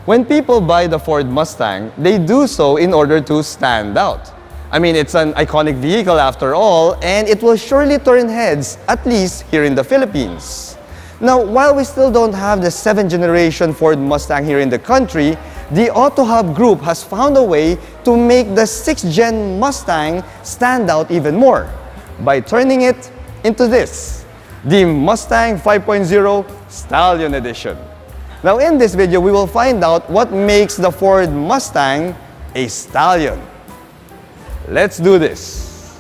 When people buy the Ford Mustang, they do so in order to stand out. I mean, it's an iconic vehicle after all, and it will surely turn heads, at least here in the Philippines. Now, while we still don't have the 7th generation Ford Mustang here in the country, the Auto Hub Group has found a way to make the 6th gen Mustang stand out even more by turning it into this, the Mustang 5.0 Stallion Edition. Now in this video, we will find out what makes the Ford Mustang a stallion. Let's do this.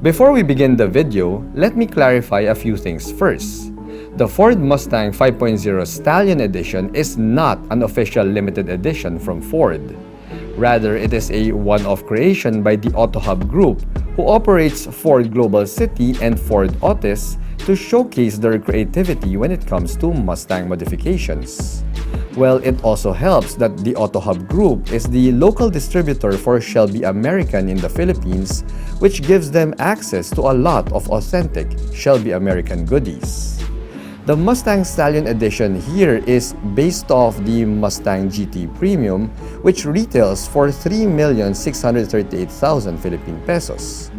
Before we begin the video, let me clarify a few things first. The Ford Mustang 5.0 Stallion Edition is not an official limited edition from Ford. Rather, it is a one-off creation by the Auto Hub Group, who operates Ford Global City and Ford Otis to showcase their creativity when it comes to Mustang modifications. Well, it also helps that the Auto Hub Group is the local distributor for Shelby American in the Philippines, which gives them access to a lot of authentic Shelby American goodies. The Mustang Stallion Edition here is based off the Mustang GT Premium, which retails for 3,638,000 Philippine pesos.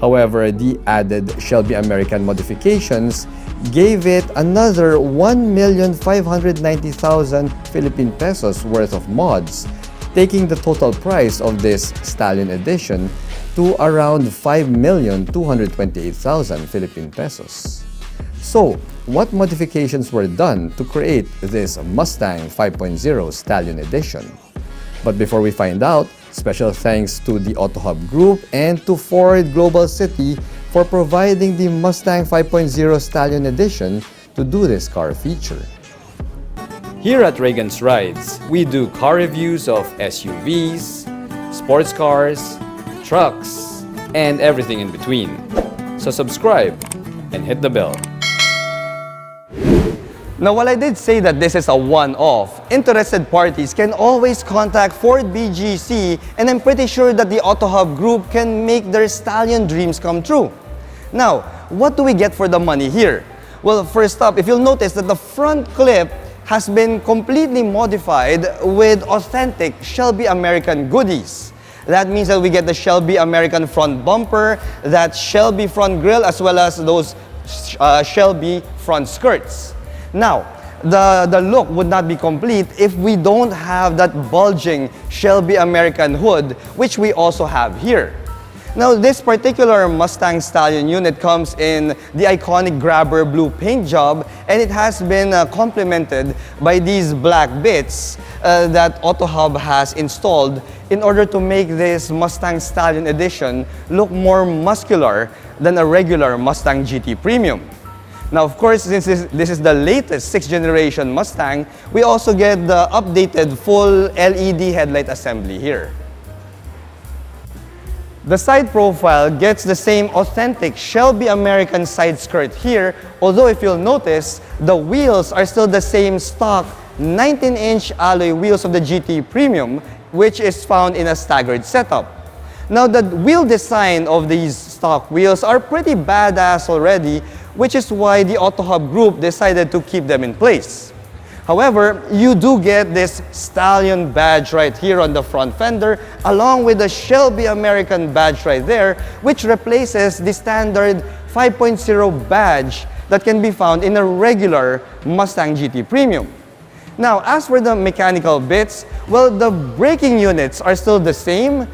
However, the added Shelby American modifications gave it another 1,590,000 Philippine pesos worth of mods, taking the total price of this Stallion Edition to around 5,228,000 Philippine pesos. So, what modifications were done to create this Mustang 5.0 Stallion Edition? But before we find out, special thanks to the Auto Hub Group and to Ford Global City for providing the Mustang 5.0 Stallion Edition to do this car feature. Here at Reagan's Rides, we do car reviews of SUVs, sports cars, trucks, and everything in between. So subscribe and hit the bell. Now, while I did say that this is a one-off, interested parties can always contact Ford BGC, and I'm pretty sure that the Auto Hub Group can make their stallion dreams come true. Now, what do we get for the money here? Well, first up, if you'll notice that the front clip has been completely modified with authentic Shelby American goodies. That means that we get the Shelby American front bumper, that Shelby front grille, as well as those Shelby front skirts. Now, the look would not be complete if we don't have that bulging Shelby American hood, which we also have here. Now, this particular Mustang Stallion unit comes in the iconic grabber blue paint job, and it has been complemented by these black bits that Auto Hub has installed in order to make this Mustang Stallion Edition look more muscular than a regular Mustang GT Premium. Now, of course, since this is the latest 6th generation Mustang, we also get the updated full LED headlight assembly here. The side profile gets the same authentic Shelby American side skirt here, although if you'll notice, the wheels are still the same stock 19-inch alloy wheels of the GT Premium, which is found in a staggered setup. Now, the wheel design of these stock wheels are pretty badass already, which is why the Auto Hub Group decided to keep them in place. However, you do get this Stallion badge right here on the front fender, along with the Shelby American badge right there, which replaces the standard 5.0 badge that can be found in a regular Mustang GT Premium. Now, as for the mechanical bits, well, the braking units are still the same.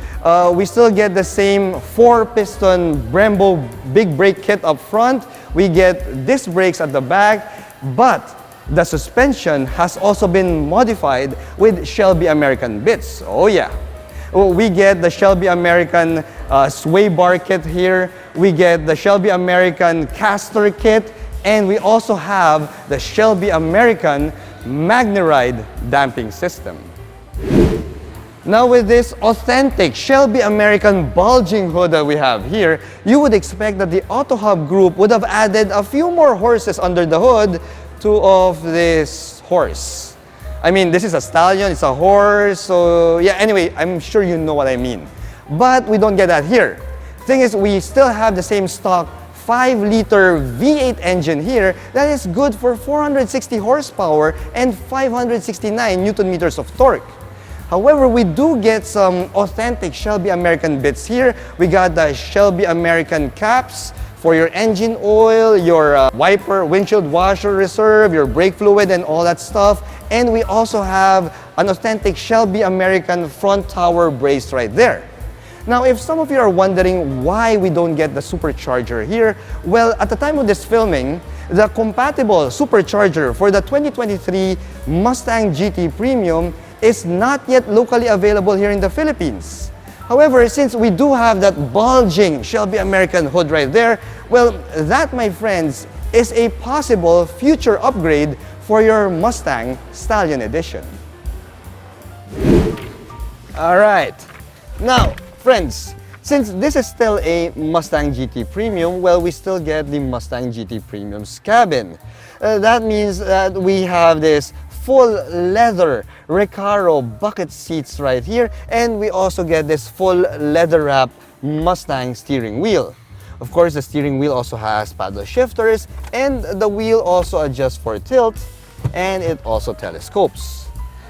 We still get the same 4-piston Brembo big brake kit up front. We get disc brakes at the back, but the suspension has also been modified with Shelby American bits. Oh yeah. We get the Shelby American sway bar kit here. We get the Shelby American caster kit, and we also have the Shelby American MagneRide damping system. Now, with this authentic Shelby American bulging hood that we have here, you would expect that the Auto Hub Group would have added a few more horses under the hood of this horse. I mean, this is a stallion, it's a horse, so yeah, anyway, I'm sure you know what I mean. But we don't get that here. Thing is, we still have the same stock 5-liter V8 engine here that is good for 460 horsepower and 569 Newton meters of torque. However, we do get some authentic Shelby American bits here. We got the Shelby American caps for your engine oil, your wiper, windshield washer reserve, your brake fluid and all that stuff. And we also have an authentic Shelby American front tower brace right there. Now, if some of you are wondering why we don't get the supercharger here, well, at the time of this filming, the compatible supercharger for the 2023 Mustang GT Premium is not yet locally available here in the Philippines. However, since we do have that bulging Shelby American hood right there, well, that, my friends, is a possible future upgrade for your Mustang Stallion Edition. All right. Now, friends, since this is still a Mustang GT Premium, well, we still get the Mustang GT Premium's cabin. That means that we have this full leather Recaro bucket seats right here, and we also get this full leather wrap Mustang steering wheel. Of course, the steering wheel also has paddle shifters, and the wheel also adjusts for tilt, and it also telescopes.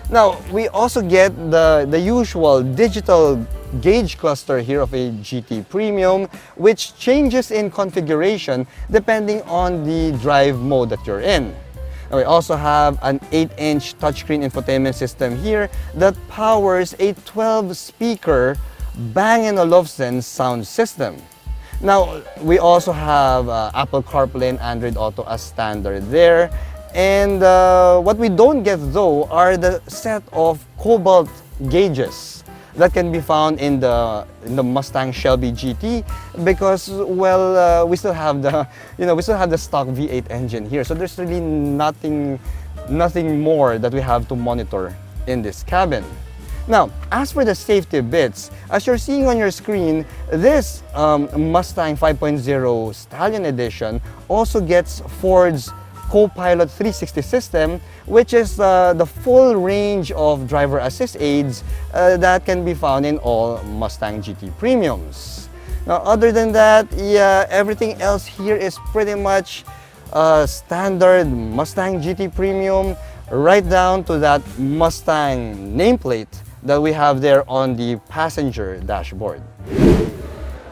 Now, we also get the usual digital gauge cluster here of a GT Premium, which changes in configuration depending on the drive mode that you're in. Now, we also have an 8-inch touchscreen infotainment system here that powers a 12-speaker Bang & Olufsen sound system. Now, we also have Apple CarPlay and Android Auto as standard there. And what we don't get though are the set of cobalt gauges that can be found in the Mustang Shelby GT, because well, we still have the stock V8 engine here, so there's really nothing more that we have to monitor in this cabin. Now, as for the safety bits, as you're seeing on your screen, this Mustang 5.0 Stallion Edition also gets Ford's Co-Pilot 360 system, which is the full range of driver assist aids that can be found in all Mustang GT Premiums. Now, other than that, yeah, everything else here is pretty much standard Mustang GT Premium, right down to that Mustang nameplate that we have there on the passenger dashboard.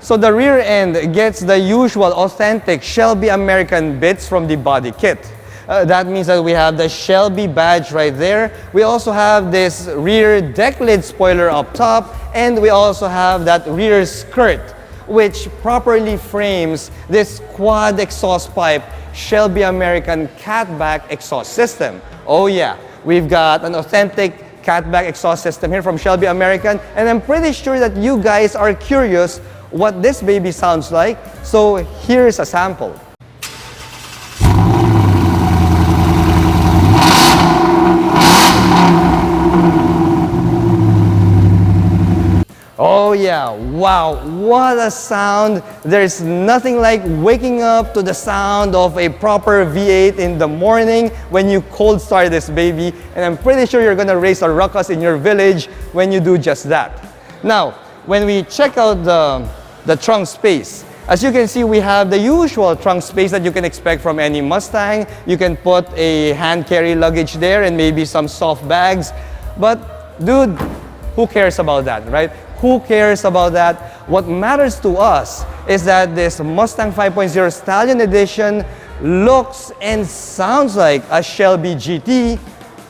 So the rear end gets the usual authentic Shelby American bits from the body kit. That means that we have the Shelby badge right there. We also have this rear deck lid spoiler up top, and we also have that rear skirt, which properly frames this quad exhaust pipe Shelby American catback exhaust system. Oh yeah, we've got an authentic catback exhaust system here from Shelby American, and I'm pretty sure that you guys are curious what this baby sounds like, so here's a sample. Oh yeah, wow, what a sound. There's nothing like waking up to the sound of a proper V8 in the morning when you cold start this baby, and I'm pretty sure you're gonna raise a ruckus in your village when you do just that. Now, when we check out the trunk space, as you can see, we have the usual trunk space that you can expect from any Mustang. You can put a hand carry luggage there and maybe some soft bags. But dude, who cares about that, right? Who cares about that? What matters to us is that this Mustang 5.0 Stallion Edition looks and sounds like a Shelby GT,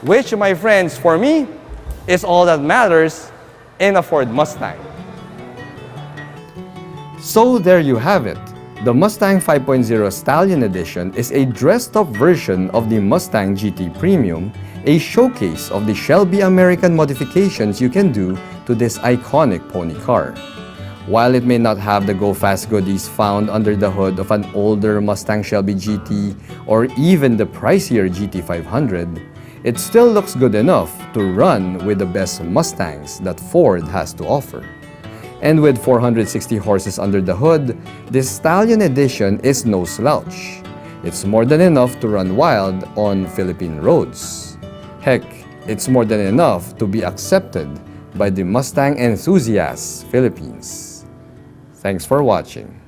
which, my friends, for me, is all that matters in a Ford Mustang. So there you have it. The Mustang 5.0 Stallion Edition is a dressed-up version of the Mustang GT Premium, a showcase of the Shelby American modifications you can do to this iconic pony car. While it may not have the go-fast goodies found under the hood of an older Mustang Shelby GT or even the pricier GT500, it still looks good enough to run with the best Mustangs that Ford has to offer. And with 460 horses under the hood, this Stallion Edition is no slouch. It's more than enough to run wild on Philippine roads. Heck, it's more than enough to be accepted by the Mustang enthusiasts Philippines. Thanks for watching.